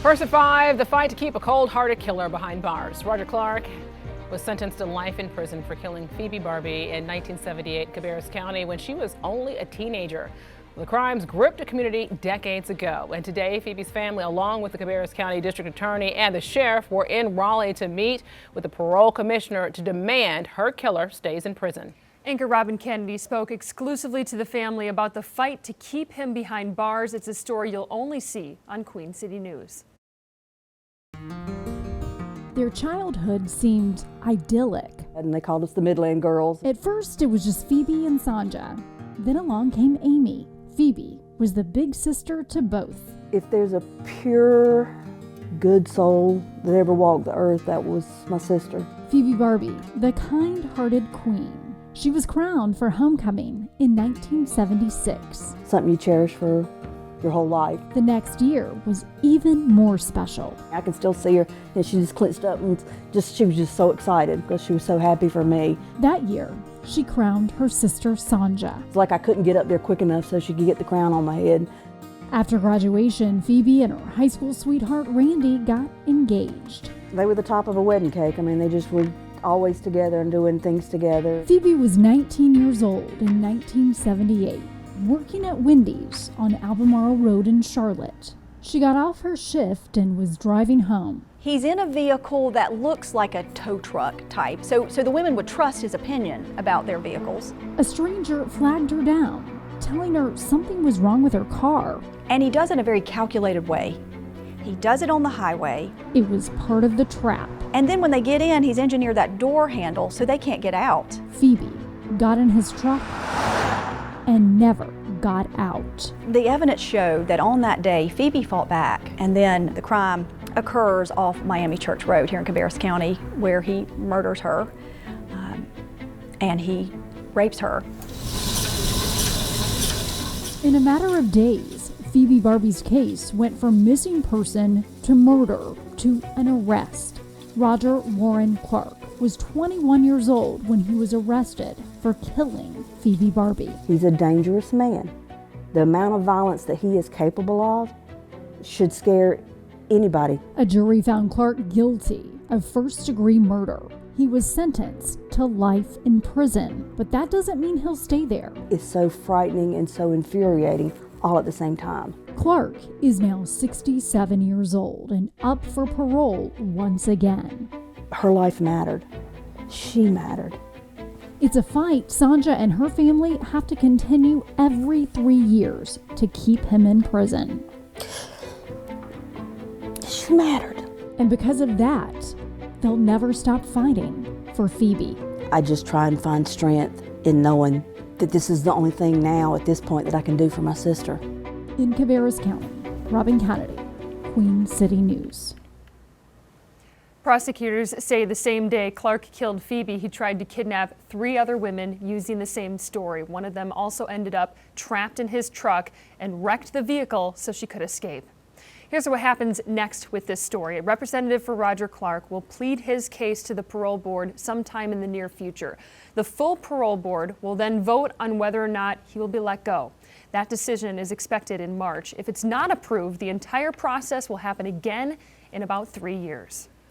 First at 5, the fight to keep a cold-hearted killer behind bars. Roger Clark was sentenced to life in prison for killing Phoebe Barbie in 1978 in Cabarrus County when she was only a teenager. The crimes gripped a community decades ago, and today Phoebe's family, along with the Cabarrus County District Attorney and the sheriff, were in Raleigh to meet with the parole commissioner to demand her killer stays in prison. Anchor Robin Kennedy spoke exclusively to the family about the fight to keep him behind bars. It's a story you'll only see on Queen City News. Their childhood seemed idyllic. And they called us the Midland Girls. At first, it was just Phoebe and Sanja. Then along came Amy. Phoebe was the big sister to both. If there's a pure, good soul that ever walked the earth, that was my sister. Phoebe Barbie, the kind-hearted queen. She was crowned for homecoming in 1976. Something you cherish for your whole life. The next year was even more special. I can still see her, and she just clenched up and she was just so excited because she was so happy for me. That year, she crowned her sister Sanja. It's like I couldn't get up there quick enough so she could get the crown on my head. After graduation, Phoebe and her high school sweetheart Randy got engaged. They were the top of a wedding cake. I mean, they just were always together and doing things together. Phoebe was 19 years old in 1978, working at Wendy's on Albemarle Road in Charlotte. She got off her shift and was driving home. He's in a vehicle that looks like a tow truck type, so the women would trust his opinion about their vehicles. A stranger flagged her down, telling her something was wrong with her car. And he does it in a very calculated way. He does it on the highway. It was part of the trap. And then when they get in, he's engineered that door handle so they can't get out. Phoebe got in his truck and never got out. The evidence showed that on that day, Phoebe fought back, and then the crime occurs off Miami Church Road here in Cabarrus County, where he murders her and he rapes her. In a matter of days, Phoebe Barbie's case went from missing person to murder to an arrest. Roger Warren Clark was 21 years old when he was arrested for killing Phoebe Barbie. He's a dangerous man. The amount of violence that he is capable of should scare anybody. A jury found Clark guilty of first-degree murder. He was sentenced to life in prison, but that doesn't mean he'll stay there. It's so frightening and so infuriating all at the same time. Clark is now 67 years old and up for parole once again. Her life mattered. She mattered. It's a fight Sanja and her family have to continue every 3 years to keep him in prison. She mattered. And because of that, they'll never stop fighting for Phoebe. I just try and find strength in knowing that this is the only thing now at this point that I can do for my sister. In Cabarrus County, Robin Kennedy, Queen City News. Prosecutors say the same day Clark killed Phoebe, he tried to kidnap 3 other women using the same story. One of them also ended up trapped in his truck and wrecked the vehicle so she could escape. Here's what happens next with this story. A representative for Roger Clark will plead his case to the parole board sometime in the near future. The full parole board will then vote on whether or not he will be let go. That decision is expected in March. If it's not approved, the entire process will happen again in about 3 years.